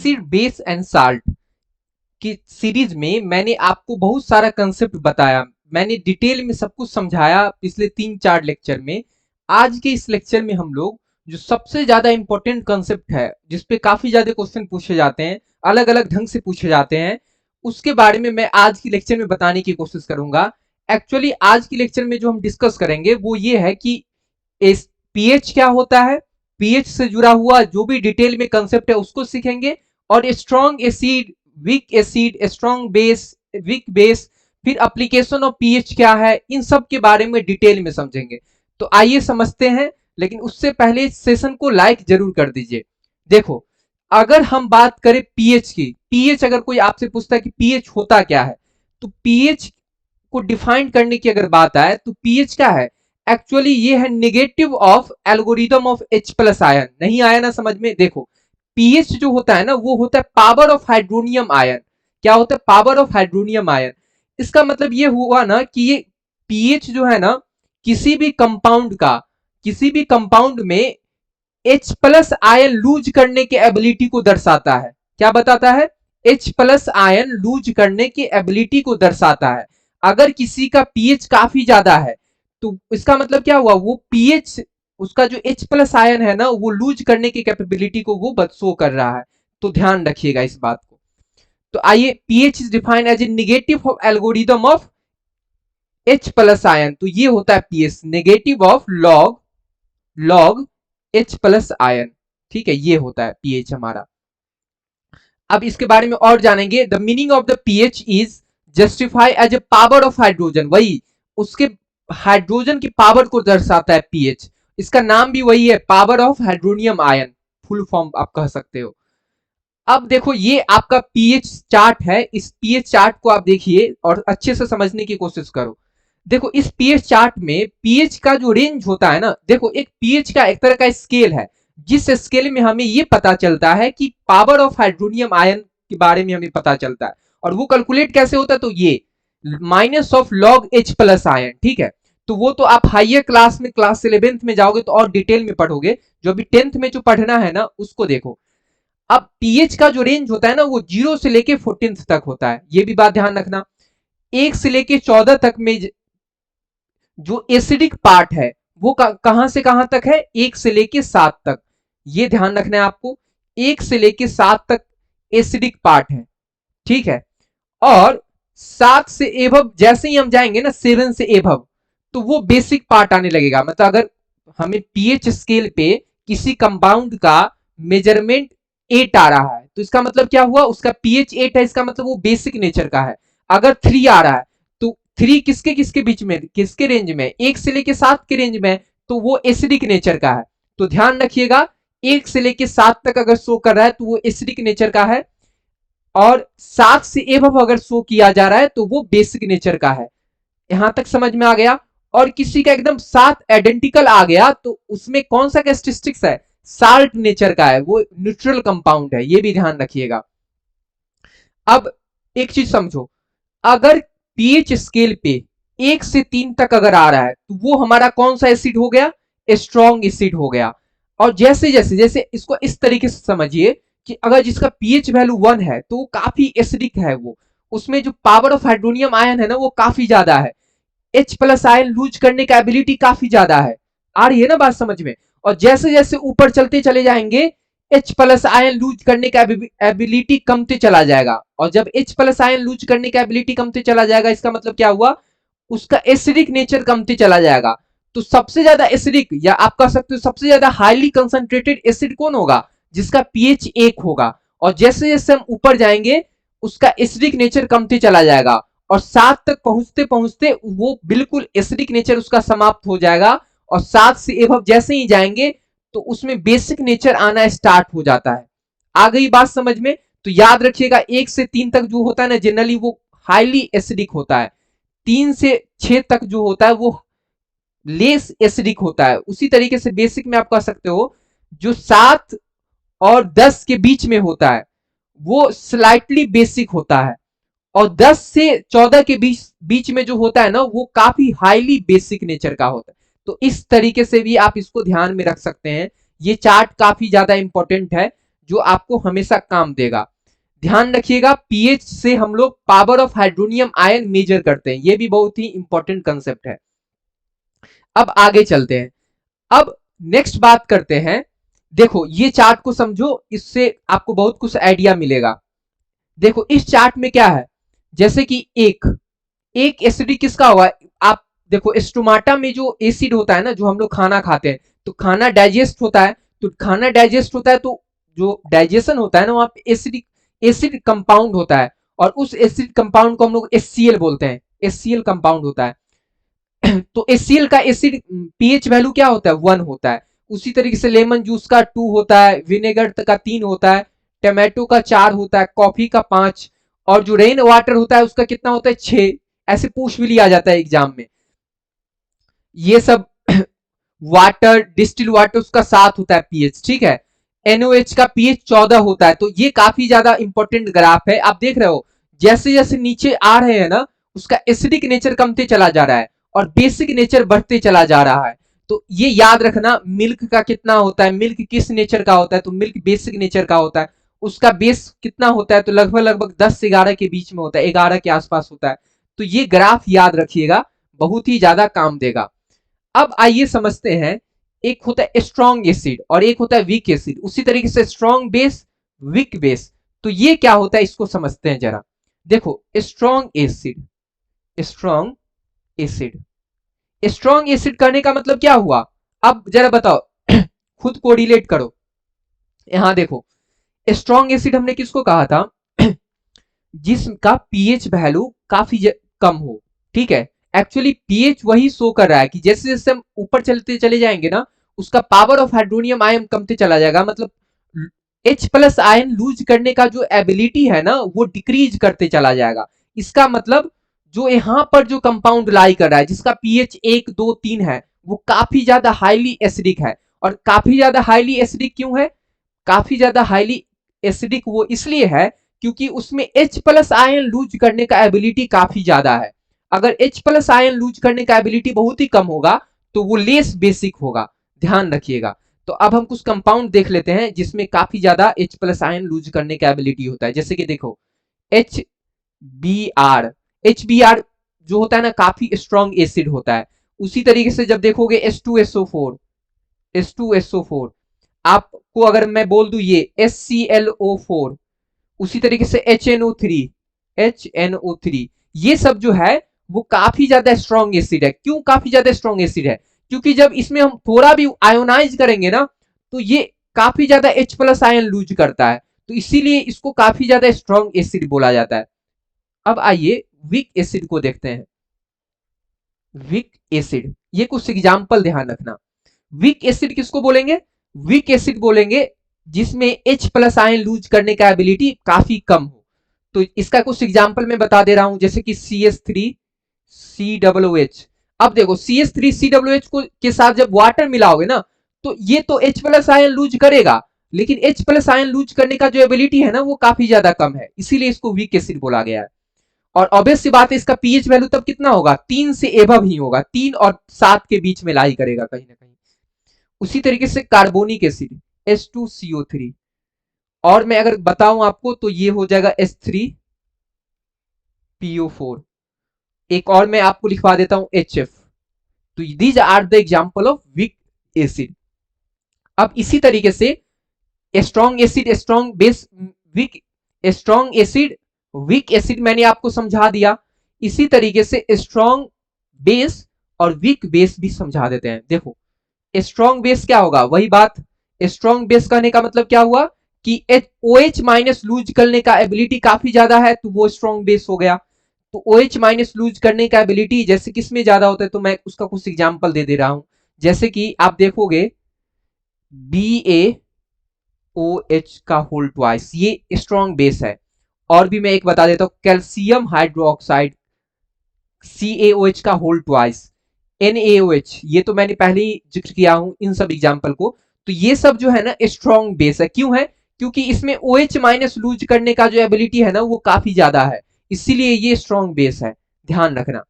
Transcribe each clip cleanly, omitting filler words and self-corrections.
Acid base and salt की series में मैंने आपको बहुत सारा कंसेप्ट बताया, मैंने डिटेल में सब कुछ समझाया पिछले 3-4 लेक्चर में। आज के इस लेक्चर में हम लोग जो सबसे ज्यादा इंपॉर्टेंट कंसेप्ट है, जिसपे काफी ज्यादा क्वेश्चन पूछे जाते हैं, अलग अलग ढंग से पूछे जाते हैं, उसके बारे में मैं आज की लेक्चर में बताने की कोशिश करूंगा। एक्चुअली आज की लेक्चर में जो हम डिस्कस करेंगे वो ये है कि पीएच क्या होता है, पीएच से जुड़ा हुआ जो भी डिटेल में कंसेप्ट है उसको सीखेंगे, और strong acid, weak acid, strong base, weak base, फिर एप्लीकेशन ऑफ पीएच क्या है, इन सब के बारे में डिटेल में समझेंगे। तो आइए समझते हैं, लेकिन उससे पहले इस सेशन को लाइक जरूर कर दीजिए। देखो, अगर हम बात करें पीएच की, पीएच अगर कोई आपसे पूछता है कि पीएच होता क्या है, तो पीएच को डिफाइन करने की अगर बात आए तो पीएच क्या है, एक्चुअली ये है negative of algorithm of H plus ion. नहीं आया ना समझ में? देखो, पीएच जो होता है ना वो होता है पावर ऑफ हाइड्रोनियम आयन। क्या होता है? Power of hydronium ion. इसका मतलब ये हुआ ना कि ये पीएच जो है ना, किसी भी कंपाउंड का, किसी भी कंपाउंड में H प्लस आयन लूज करने के एबिलिटी को दर्शाता है। क्या बताता है? H प्लस आयन लूज करने की एबिलिटी को दर्शाता है। अगर किसी का पीएच काफी ज्यादा है तो इसका मतलब क्या हुआ, वो पीएच, उसका जो H प्लस आयन है ना वो लूज करने की कैपेबिलिटी को वो शो कर रहा है। तो ध्यान रखिएगा इस बात को। तो आइए, pH is defined as a negative algorithm of H plus ion. तो ये होता है pH, negative of log H plus ion. ठीक है, ये होता है पीएच हमारा। अब इसके बारे में और जानेंगे। The meaning of the pH is justify as a power of hydrogen. वही उसके हाइड्रोजन की पावर को दर्शाता है पीएच। इसका नाम भी वही है, power of hydronium ion, full form आप कह सकते हो। अब देखो, ये आपका पीएच चार्ट है। इस पीएच चार्ट को आप देखिए और अच्छे से समझने की कोशिश करो। देखो, इस पीएच चार्ट में पीएच का जो रेंज होता है ना, देखो एक पीएच का एक तरह का स्केल है, जिस स्केल में हमें ये पता चलता है कि पावर ऑफ हाइड्रोनियम आयन के बारे में हमें पता चलता है। और वो कैलकुलेट कैसे होता है? तो ये minus of log H plus ion. ठीक है, तो वो तो आप हाइयर क्लास में, क्लास 11th में जाओगे तो और डिटेल में पढ़ोगे। जो अभी 10th में जो पढ़ना है ना उसको देखो। अब पीएच का जो रेंज होता है ना वो 0 से लेके 14th तक होता है। ये भी बात ध्यान रखना। 1 से लेके 14 तक में जो एसिडिक पार्ट है वो कहां से कहां तक है? 1 से लेके 7 तक। ये ध्यान रखना है आपको, 1 से लेके 7 तक एसिडिक पार्ट है। ठीक है, और 7 से एभव जैसे ही हम जाएंगे ना, 7 से एभव, तो वो बेसिक पार्ट आने लगेगा। मतलब अगर हमें पीएच स्केल पे किसी कंपाउंड का मेजरमेंट 8 आ रहा है तो इसका मतलब क्या हुआ, उसका पीएच 8 है, इसका मतलब वो बेसिक नेचर का है। अगर 3 आ रहा है तो 3 किसके किसके बीच में, किसके रेंज में? 1 से लेके 7 के रेंज में, तो वो एसिडिक नेचर का है। तो ध्यान रखिएगा, 1 से लेके 7 तक अगर शो कर रहा है तो वो एसिडिक नेचर का है, और 7 से एबव अगर शो किया जा रहा है तो वो बेसिक नेचर का है। यहां तक समझ में आ गया? और किसी का एकदम 7 आइडेंटिकल आ गया तो उसमें कौन सा कैरेक्टरिस्टिक्स है? साल्ट नेचर का है, वो न्यूट्रल कंपाउंड है। ये भी ध्यान रखिएगा। अब एक चीज समझो, अगर पीएच स्केल पे 1 से 3 तक अगर आ रहा है तो वो हमारा कौन सा एसिड हो गया? स्ट्रॉन्ग एसिड हो गया। और जैसे जैसे जैसे इसको इस तरीके से समझिए कि अगर जिसका पीएच वैल्यू 1 है तो वो काफी एसिडिक है, वो उसमें जो पावर ऑफ हाइड्रोनियम आयन है ना वो काफी ज्यादा है, H प्लस आयन लूज करने का एबिलिटी काफी ज्यादा है। आ रही है ना बात समझ में? और जैसे जैसे ऊपर चलते चले जाएंगे, H प्लस आयन लूज करने का एबिलिटी कमते चला जाएगा। और जब H प्लस आयन लूज करने का एबिलिटी कमते चला जाएगा, इसका मतलब क्या हुआ, उसका एसिडिक नेचर कमते चला जाएगा। तो सबसे ज्यादा एसिडिक, या आप कह सकते हो सबसे ज्यादा हाईली कंसंट्रेटेड एसिड कौन होगा? जिसका पीएच 1 होगा। और जैसे जैसे हम ऊपर जाएंगे उसका एसिडिक नेचर कमते चला जाएगा, और 7 तक पहुंचते पहुंचते वो बिल्कुल एसिडिक नेचर उसका समाप्त हो जाएगा। और 7 से एबव जैसे ही जाएंगे तो उसमें बेसिक नेचर आना स्टार्ट हो जाता है। आ गई बात समझ में? तो याद रखिएगा, 1 से 3 तक जो होता है ना जनरली वो हाईली एसिडिक होता है, 3 से 6 तक जो होता है वो लेस एसिडिक होता है। उसी तरीके से बेसिक में आप कह सकते हो जो 7 और 10 के बीच में होता है वो स्लाइटली बेसिक होता है, और 10 से 14 के बीच बीच में जो होता है ना वो काफी हाईली बेसिक नेचर का होता है। तो इस तरीके से भी आप इसको ध्यान में रख सकते हैं। ये चार्ट काफी ज्यादा इंपॉर्टेंट है। जो आपको हमेशा काम देगा। ध्यान रखिएगा, पीएच से हम लोग power of hydronium ion measure करते हैं, ये भी बहुत ही इंपॉर्टेंट कंसेप्ट है। अब आगे चलते हैं। अब नेक्स्ट बात करते हैं। देखो ये चार्ट को समझो, इससे आपको बहुत कुछ आइडिया मिलेगा। देखो इस चार्ट में क्या है, जैसे कि एक एसिडिक किसका हुआ, आप देखो स्टोमाटा में जो एसिड होता है ना, जो हम लोग खाना खाते हैं तो खाना डाइजेस्ट होता है, तो खाना डाइजेस्ट होता है तो जो डाइजेशन होता है ना, वहां पे एसिडिक एसिड कंपाउंड होता है, और उस एसिड कंपाउंड को हम लोग HCl बोलते हैं, HCl कंपाउंड होता है। तो HCl का एसिड पीएच वैल्यू क्या होता है, 1 होता है। उसी तरीके से लेमन जूस का 2 होता है, विनेगर का 3 होता है, टमाटो का 4 होता है, कॉफी का 5, और जो रेन वाटर होता है उसका कितना होता है, 6। ऐसे पूछ भी लिया जाता है एग्जाम में। ये सब वाटर, डिस्टिल वाटर उसका 7 होता है पीएच, ठीक है। NOH का पीएच 14 होता है। तो ये काफी ज्यादा इंपॉर्टेंट ग्राफ है, आप देख रहे हो जैसे जैसे नीचे आ रहे हैं ना, उसका एसिडिक नेचर कमते चला जा रहा है और बेसिक नेचर बढ़ते चला जा रहा है। तो ये याद रखना, मिल्क का कितना होता है, मिल्क किस नेचर का होता है, तो मिल्क बेसिक नेचर का होता है। उसका बेस कितना होता है, तो लगभग लगभग 10 से 11 के बीच में होता है, 11 के आसपास होता है। तो ये ग्राफ याद रखिएगा, बहुत ही ज्यादा काम देगा। अब आइए समझते हैं, एक होता है स्ट्रॉन्ग एसिड और एक होता है वीक एसिड, उसी तरीके से स्ट्रॉन्ग बेस, वीक बेस। तो ये क्या होता है इसको समझते हैं जरा। देखो strong acid, strong acid, strong acid करने का मतलब क्या हुआ, अब जरा बताओ खुद कोरिलेट करो। यहां देखो स्ट्रॉन्ग एसिड हमने किसको कहा था, जिसका पीएच वैल्यू काफी कम हो, ठीक है। एक्चुअली पीएच वही शो कर रहा है कि जैसे जैसे हम ऊपर चलते चले जाएंगे ना, उसका power of hydronium ion Kamte चला जाएगा, मतलब H प्लस आयन लूज करने का जो एबिलिटी है ना, वो डिक्रीज करते चला जाएगा। इसका मतलब जो यहां पर जो कंपाउंड लाई कर रहा है, जिसका पीएच 1 2 3 है, वो काफी ज्यादा हाईली एसिडिक है। और काफी ज्यादा हाईली एसिडिक क्यों है, काफी ज्यादा हाईली एसिडिक वो इसलिए है क्योंकि उसमें H प्लस आयन लूज करने का एबिलिटी काफी ज्यादा है। अगर H प्लस आयन लूज करने का एबिलिटी बहुत ही कम होगा तो वो लेस बेसिक होगा, ध्यान रखिएगा। तो अब हम कुछ कंपाउंड देख लेते हैं जिसमें काफी ज्यादा H प्लस आयन लूज करने का एबिलिटी होता है। जैसे कि देखो HBr, HBr जो होता है ना, काफी स्ट्रॉन्ग एसिड होता है। उसी तरीके से जब देखोगे H2SO4, H2SO4, आपको अगर मैं बोल दूं ये HClO4, उसी तरीके से HNO3, HNO3, ये सब जो है वो काफी ज्यादा स्ट्रॉन्ग एसिड है। क्यों काफी ज्यादा स्ट्रॉन्ग एसिड है, क्योंकि जब इसमें हम थोड़ा भी आयोनाइज करेंगे ना, तो ये काफी ज्यादा H प्लस आयन लूज करता है, तो इसीलिए इसको काफी ज्यादा स्ट्रॉन्ग एसिड बोला जाता है। अब आइए वीक एसिड को देखते हैं। वीक एसिड, ये कुछ एग्जाम्पल ध्यान रखना। वीक एसिड किसको बोलेंगे, वीक एसिड बोलेंगे जिसमें H प्लस आयन लूज करने का एबिलिटी काफी कम हो। तो इसका कुछ एग्जांपल मैं बता दे रहा हूं, जैसे कि CH3COOH। अब देखो CH3COOH को के साथ जब वाटर मिलाओगे ना, तो ये तो H प्लस आयन लूज करेगा, लेकिन H प्लस आयन लूज करने का जो एबिलिटी है ना, वो काफी ज्यादा कम है, इसीलिए इसको वीक एसिड बोला गया है। और ऑब्वियस सी बात है, इसका पीएच वैल्यू तब कितना होगा, 3 से एबव ही होगा, 3 और 7 के बीच में लाई करेगा कहीं ना कहीं। उसी तरीके से कार्बोनिक एसिड H2CO3, और मैं अगर बताऊं आपको तो ये हो जाएगा H3PO4। एक और मैं आपको लिखवा देता हूं HF। तो these are the example of weak acid. अब इसी तरीके से strong acid, strong base, weak, strong acid, weak acid मैंने आपको समझा दिया। इसी तरीके से स्ट्रॉन्ग बेस और वीक बेस भी समझा देते हैं। देखो स्ट्रॉन्ग बेस क्या होगा, वही बात, स्ट्रॉन्ग बेस कहने का मतलब क्या हुआ कि OH माइनस लूज करने का एबिलिटी काफी ज्यादा है, तो वो स्ट्रॉन्ग बेस हो गया। तो OH माइनस लूज करने का एबिलिटी जैसे किसमें ज्यादा होता है, तो मैं उसका कुछ एग्जांपल दे दे रहा हूं। जैसे कि आप देखोगे BaOH का होल ट्वाइस, ये स्ट्रॉन्ग बेस है। और भी मैं एक बता देता हूं, कैल्शियम हाइड्रोक्साइड CaOH का होल ट्वाइस, NaOH, ये तो मैंने पहले ही जिक्र किया हूं इन सब एग्जाम्पल को। तो ये सब जो है ना स्ट्रॉन्ग बेस है, क्यों है, क्योंकि इसमें OH माइनस लूज करने का जो एबिलिटी है ना, वो काफी ज्यादा है, इसीलिए ये स्ट्रॉन्ग बेस है, ध्यान रखना।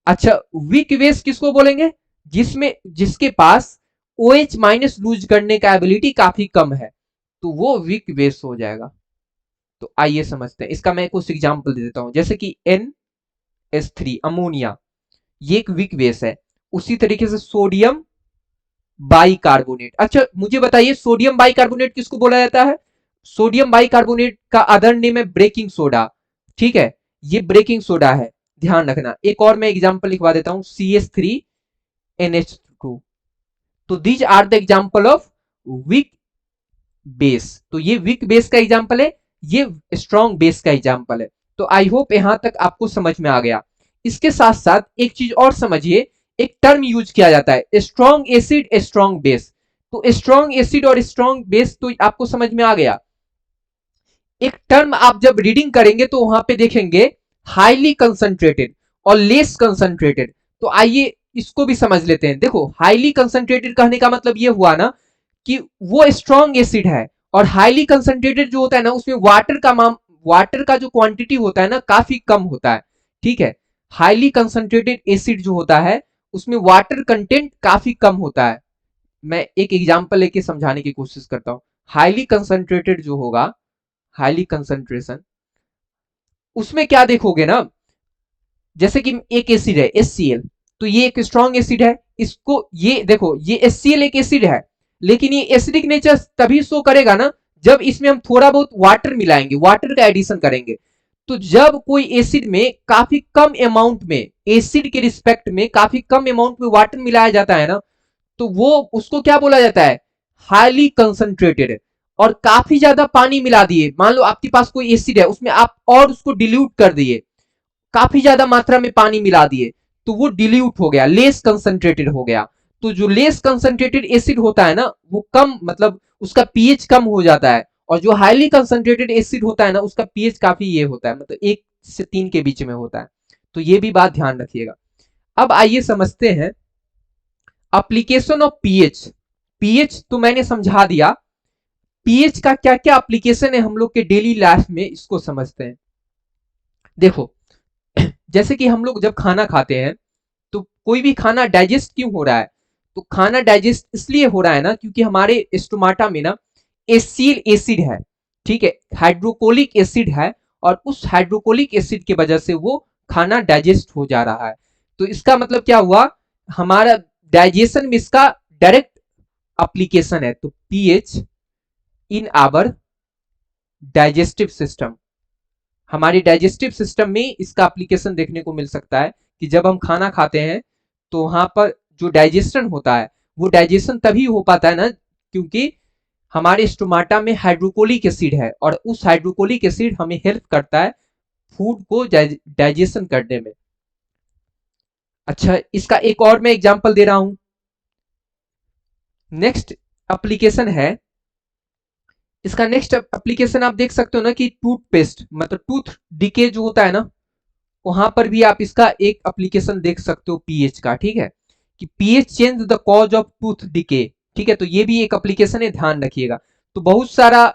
अच्छा वीक बेस किसको बोलेंगे, जिसके पास OH माइनस लूज करने का एबिलिटी काफी कम है। तो वो वीक बेस हो जाएगा। तो आइए समझते हैं, इसका मैं कुछ एग्जांपल दे देता हूं, जैसे कि NH3 अमोनिया, ये एक वीक बेस है। उसी तरीके से सोडियम बाइकार्बोनेट। अच्छा मुझे बताइए, सोडियम बाइकार्बोनेट किसको बोला जाता है? सोडियम बाइकार्बोनेट का अदर नेम है ब्रेकिंग सोडा। ठीक है, ये ब्रेकिंग सोडा है, ध्यान रखना। एक और मैं एग्जांपल लिखवा देता हूं, CH3NH2। तो these are the example of weak base. तो ये वीक बेस का एग्जांपल है, ये स्ट्रॉन्ग बेस का एग्जांपल है। तो आई होप यहां तक आपको समझ में आ गया। इसके साथ साथ एक चीज और समझिए, एक टर्म यूज किया जाता है, स्ट्रॉन्ग एसिड स्ट्रॉन्ग बेस। तो स्ट्रॉन्ग एसिड और स्ट्रॉन्ग बेस तो आपको समझ में आ गया। एक टर्म आप जब रीडिंग करेंगे तो वहां पे देखेंगे हाईली कंसंट्रेटेड और लेस कंसंट्रेटेड। तो आइए इसको भी समझ लेते हैं। देखो, हाईली कंसंट्रेटेड कहने का मतलब ये हुआ ना कि वो स्ट्रॉन्ग एसिड है, और हाईली कंसंट्रेटेड जो होता है ना, उसमें वाटर का जो क्वांटिटी होता है ना, काफी कम होता है। ठीक है, हाईली कंसंट्रेटेड एसिड जो होता है उसमें वाटर कंटेंट काफी कम होता है। मैं एक एग्जांपल लेके समझाने की कोशिश करता हूं। हाईली कंसंट्रेटेड जो होगा, हाईली कंसंट्रेशन, उसमें क्या देखोगे ना, जैसे कि एक एसिड है HCl, तो ये एक स्ट्रॉन्ग एसिड है। इसको ये देखो, ये HCl एक एसिड है, लेकिन ये एसिडिक नेचर तभी शो करेगा ना जब इसमें हम थोड़ा बहुत वाटर मिलाएंगे, वाटर का एडिशन करेंगे। तो जब कोई एसिड में काफी कम अमाउंट में, एसिड के रिस्पेक्ट में काफी कम अमाउंट में वाटर मिलाया जाता है ना, तो वो उसको क्या बोला जाता है? Highly concentrated. और काफी ज्यादा पानी मिला दिए, मान लो आपके पास कोई एसिड है, उसमें आप और उसको डिल्यूट कर दिए, काफी ज्यादा मात्रा में पानी मिला दिए, तो वो डिल्यूट हो गया, लेस कंसंट्रेटेड हो गया। तो जो लेस कंसंट्रेटेड एसिड होता है ना, वो कम, मतलब उसका पीएच कम हो जाता है। और जो हाईली कंसंट्रेटेड एसिड होता है ना, उसका पीएच काफी ये होता है, मतलब 1 से 3 के बीच में होता है। तो ये भी बात ध्यान रखिएगा। अब आइए समझते हैं एप्लीकेशन ऑफ पीएच। पीएच तो मैंने समझा दिया, पीएच का क्या क्या एप्लीकेशन है हम लोग के डेली लाइफ में, इसको समझते हैं। देखो, जैसे कि हम लोग जब खाना खाते हैं, तो कोई भी खाना डाइजेस्ट क्यों हो रहा है? तो खाना डाइजेस्ट इसलिए हो रहा है ना, क्योंकि हमारे स्टोमाटा में ना एसिल एसिड है। ठीक है, हाइड्रोक्लोरिक एसिड है, और उस हाइड्रोक्लोरिक एसिड की वजह से वो खाना डाइजेस्ट हो जा रहा है। तो इसका मतलब क्या हुआ, हमारा डाइजेशन में इसका डायरेक्ट एप्लीकेशन है। तो pH in our digestive system, हमारी डाइजेस्टिव सिस्टम में इसका एप्लीकेशन देखने को मिल सकता है कि जब हम खाना खाते हैं तो वहां पर जो डाइजेशन होता है, वो डाइजेशन तभी हो पाता है ना, क्योंकि हमारे स्टोमाटा में हाइड्रोक्लोरिक एसिड है, और उस हाइड्रोक्लोरिक एसिड हमें हेल्प करता है फूड को डाइजेशन करने में। अच्छा, इसका एक और मैं एग्जांपल दे रहा हूं। नेक्स्ट एप्लीकेशन है, इसका नेक्स्ट एप्लीकेशन आप देख सकते हो ना कि टूथपेस्ट, मतलब टूथ डिके जो होता है ना, वहां पर भी आप इसका एक एप्लीकेशन देख सकते हो पीएच का। ठीक है, कि pH change the cause of tooth decay. ठीक है, तो ये भी एक एप्लीकेशन है, ध्यान रखिएगा। तो बहुत सारा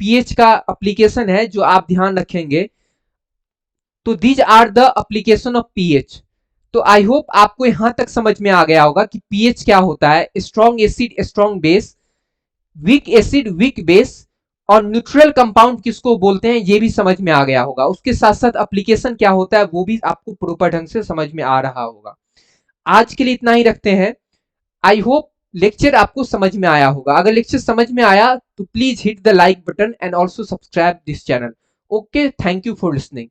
पीएच का एप्लीकेशन है जो आप ध्यान रखेंगे। तो these are the application of pH. तो आई होप आपको यहां तक समझ में आ गया होगा कि पीएच क्या होता है, strong acid strong base, weak acid weak base, और न्यूट्रल कंपाउंड किसको बोलते हैं ये भी समझ में आ गया होगा। उसके साथ साथ एप्लीकेशन क्या होता है वो भी आपको प्रॉपर ढंग से समझ में आ रहा होगा। आज के लिए इतना ही रखते हैं। आई होप लेक्चर आपको समझ में आया होगा। अगर लेक्चर समझ में आया तो please hit the like button and also subscribe this channel. Okay, thank you for listening.